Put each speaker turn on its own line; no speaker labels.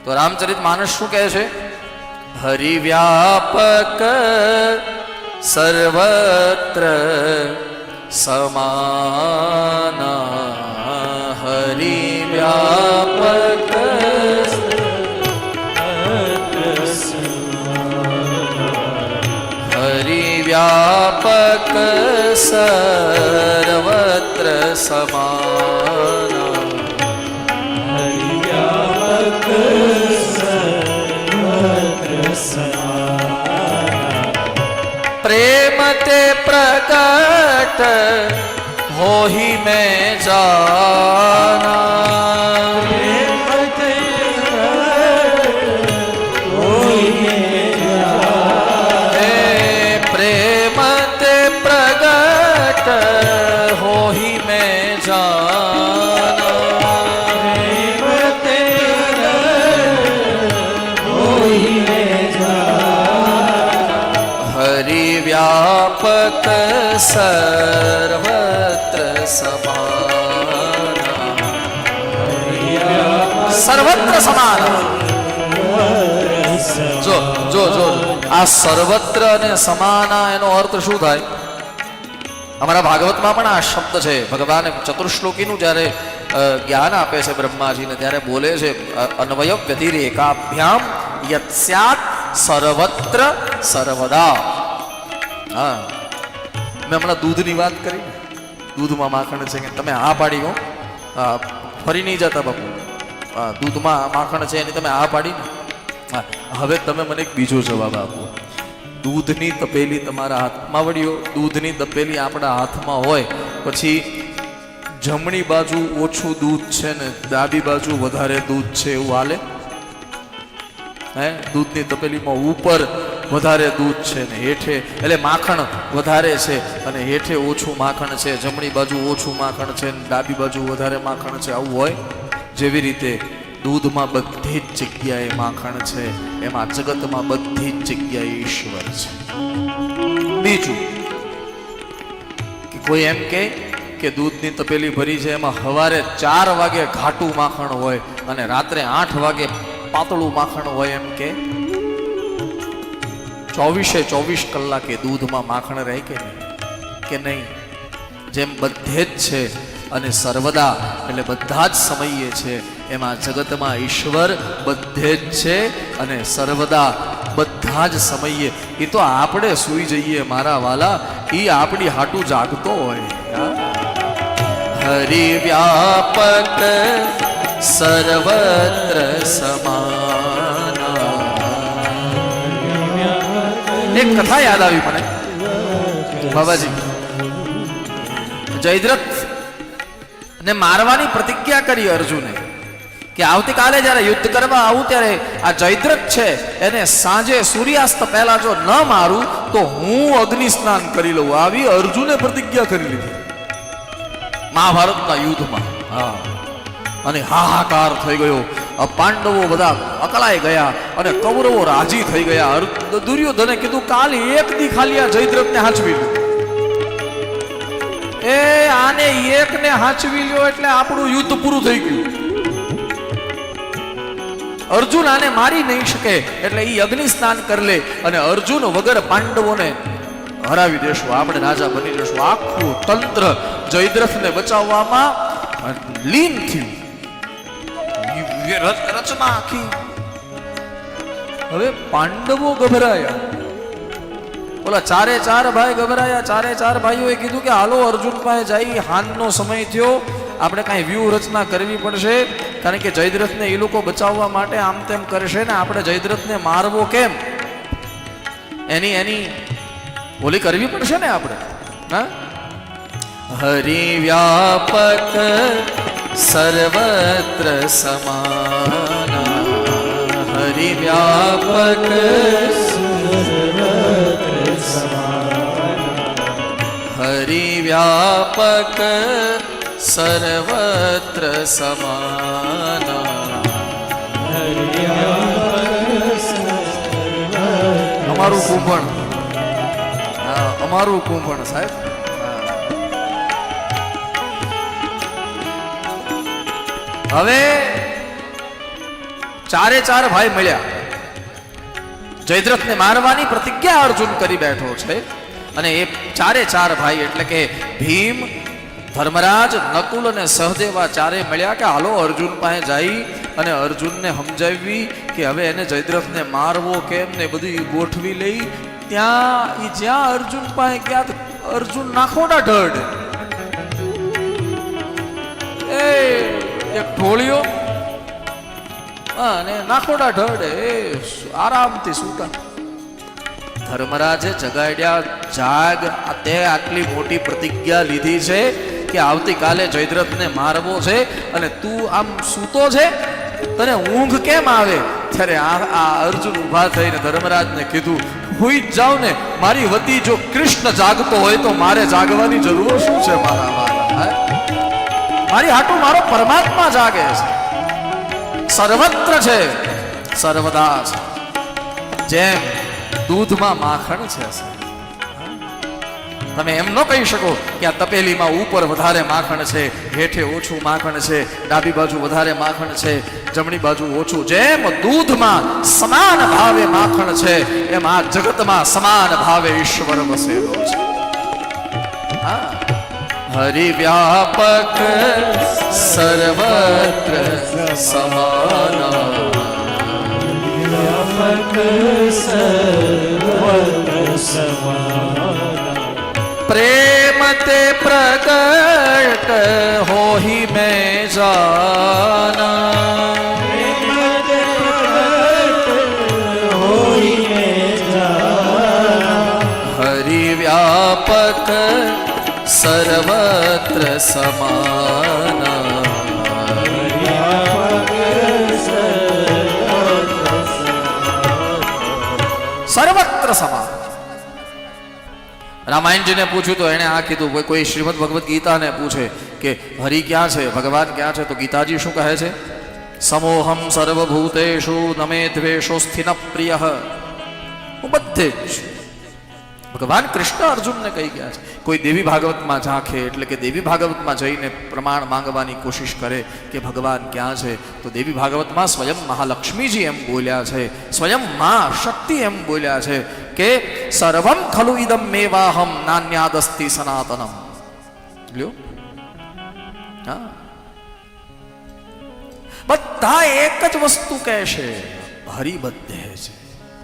તો રામચરિત માનસ શું કહે છે? હરિ વ્યાપક સર્વત્ર સમાના, હરિ વ્યાપક હરિ વ્યાપક સર્વત્ર સમાના,
હરિ વ્યાપક સર્વત્ર સમાના,
પ્રેમ તે પ્રગટ હોહી મેં જાના,
પ્રેમ તે પ્રગટ હોહી મેં જાના,
હે પ્રેમ તે પ્રગટ હોહી મેં જાના,
પ્રેમ તે પ્રગટ હોહી મેં જાના,
હરિ વ્યાપક સર્વત્ર સમાના, સર્વત્ર સમાના. જો જો જો આ સર્વત્ર અને સમાના એનો અર્થ શું થાય? અમારા ભાગવતમાં પણ આ શબ્દ છે. ભગવાન ચતુર્શ્લોકીનું જ્યારે જ્ઞાન આપે છે બ્રહ્માજીને, ત્યારે બોલે છે અન્વય વ્યતિરેકાભ્યામ યત સ્યાત સર્વત્ર સર્વદા. હા, મેં હમણાં દૂધની વાત કરી. દૂધમાં માખણ છે કે તમે આ પાડી હો, ફરી નહીં જતા બાપુ. દૂધમાં માખણ છે એની તમે આ પાડી ને. હા, હવે તમે મને એક બીજો જવાબ આપો. દૂધની તપેલી તમારા હાથમાં વળ્યો, દૂધની તપેલી આપણા હાથમાં હોય, પછી જમણી બાજુ ઓછું દૂધ છે ને ડાબી બાજુ વધારે દૂધ છે, એવું હાલે? હે, દૂધની તપેલીમાં ઉપર વધારે દૂધ છે ને હેઠે, એટલે માખણ વધારે છે અને હેઠે ઓછું માખણ છે, જમણી બાજુ ઓછું માખણ છે ને ડાબી બાજુ વધારે માખણ છે, આવું હોય? જેવી રીતે દૂધમાં બધી જ જગ્યાએ માખણ છે, એમાં જગતમાં બધી જ જગ્યાએ ઈશ્વર છે. બીજું કે કોઈ એમ કે દૂધની તપેલી ભરી છે, એમાં સવારે 4 વાગે ઘાટું માખણ હોય અને રાત્રે 8 વાગે પાતળું માખણ હોય, એમ કે 24 કલાકે દૂધમાં માખણ રહે કે નહીં? જેમ બધે જ છે અને સર્વદા એટલે બધા જ સમયે છે, એમાં જગતમાં ઈશ્વર બધે જ છે અને સર્વદા બધા જ સમયે. એ તો આપણે સૂઈ જઈએ મારા વાલા, એ આપણી હાટું જાગતો હોય. હરિ વ્યાપક સર્વત્ર સમાના. એક કથા યાદ આવી મને બાબાજી. જયદ્રથ ને મારવાની પ્રતિજ્ઞા કરી અર્જુને કે આવતીકાલે જ્યારે યુદ્ધ કરવા આવું ત્યારે આ જયદ્રથ છે એને સાંજે સૂર્યાસ્ત પહેલા જો ન મારું તો હું અગ્નિ સ્નાન કરી લઉં. આવી અર્જુને પ્રતિજ્ઞા કરી લીધી મહાભારતના યુદ્ધમાં. હા, અને હાહાકાર થઈ ગયો. પાંડવો બધા અકળાઈ ગયા અને કૌરવો રાજી થઈ ગયા. દુર્યોધને કીધું કાલ એક દી ખાલી આ જયદ્રથને હાંચવી લો. એ આને એકને હાંચવી લ્યો એટલે આપણું યુદ્ધ પૂરું થઈ ગયું. અર્જુન આને મારી નહીં શકે એટલે ઈ અગ્નિ સ્નાન કરી લે અને અર્જુન વગર પાંડવોને હરાવી દેશું, આપણે રાજા બની જશું. આખું તંત્ર જયદ્રથને બચાવવામાં લીન થયું, રચના આખી. હવે પાંડવો ગભરાયા, ઓલા 4 ભાઈ ગભરાયા. 4 ભાઈઓએ કીધું કે હાલો અર્જુન પાસે જઈ, હાનનો સમય થયો, આપણે કાંઈ વ્યૂહ રચના કરવી પડશે, કારણ કે જયદ્રથને એ લોકો બચાવવા માટે આમ તેમ કરશે ને આપણે જયદ્રથને મારવો કેમ, એની ઓલી કરવી પડશે ને આપણે. હા, હરિ વ્યાપક સર્વત્ર સમાના, હરિ વ્યાપક
સર્વત્ર સમાના,
હરિ વ્યાપક સર્વત્ર સમાના.
હરિ વ્યાપક સર્વત્ર.
અમારું કુંભણ, હા અમારું કુંભણ સાહેબ. હવે ચારે ચાર ભાઈ મળ્યા, જયદ્રથને મારવાની પ્રતિજ્ઞા અર્જુન કરી બેઠો છે, અને એ ચારે ચાર ભાઈ એટલે કે ભીમ, ધર્મરાજ, નકુલ અને સહદેવ આ ચારે મળ્યા કે હાલો અર્જુન પાસે જઈ અને અર્જુનને સમજાવી કે હવે એને જયદ્રથને મારવો કેમ ને બધી ગોઠવી લઈ. ત્યાં જ્યાં અર્જુન પાસે ગયા તો અર્જુન નાખોડા ઢળ, એ એક ઢોળિયો અને નાખોડા ઢળ એ આરામથી સૂતા. ધર્મરાજે જગાડ્યા, જાગ, તે આટલી મોટી પ્રતિજ્ઞા લીધી છે કે આવતીકાલે જયદ્રથને મારવો છે અને તું આમ સૂતો છે, તને ઊંઘ કેમ આવે? ત્યારે આ અર્જુન ઊભા થઈને ધર્મરાજને કીધું, હુઈ જ જાવ ને, મારી વતી જો કૃષ્ણ જાગતો હોય તો મારે જાગવાની જરૂર શું છે મારા વાલા? મારી હાટું મારો પરમાત્મા જાગે છે, સર્વત્ર છે, સર્વદા છે, જેમ દૂધમાં માખણ છે. તમે એમ ન કહી શકો કે આ તપેલીમાં ઉપર વધારે માખણ છે, હેઠે ઓછું માખણ છે, ડાબી બાજુ વધારે માખણ છે, જમણી બાજુ ઓછું. જેમ દૂધમાં સમાન ભાવે માખણ છે, એમ આ જગતમાં સમાન ભાવે ઈશ્વર વસેલો છે. હરિ વ્યાપક સર્વત્ર સમાન,
વ્યાપક સર્વત્ર સમાન,
प्रेम ते प्रकट हो ही मैं जाना,
होई में जाना,
हरि व्यापक सर्वत्र समाना, सर्वत्र समाना. रामायण जी ने पूछू तो एने आ कीधुं, कोई श्रीमद भगवत गीता ने पूछे कि हरि क्या है, भगवान क्या है, तो गीताजी शू कहे छे? समोहम सर्वभूतेषु न मे द्वेषोस्ति न प्रियः. હું બધે જ છું. ભગવાન કૃષ્ણ અર્જુનને કહી ગયા છે. કોઈ દેવી ભાગવતમાં ઝાંખે એટલે કે દેવી ભાગવતમાં જઈને પ્રમાણ માંગવાની કોશિશ કરે કે ભગવાન ક્યાં છે, તો દેવી ભાગવતમાં સ્વયં મહાલક્ષ્મીજી એમ બોલ્યા છે, સ્વયં મા શક્તિ એમ બોલ્યા છે કે સર્વમ ખલુ ઇદમ મેવાહમ નાન્યાદસ્તિ સનાતનમ. લ્યો, હા, બધા એક જ વસ્તુ કહેશે, હરિ બધે છે.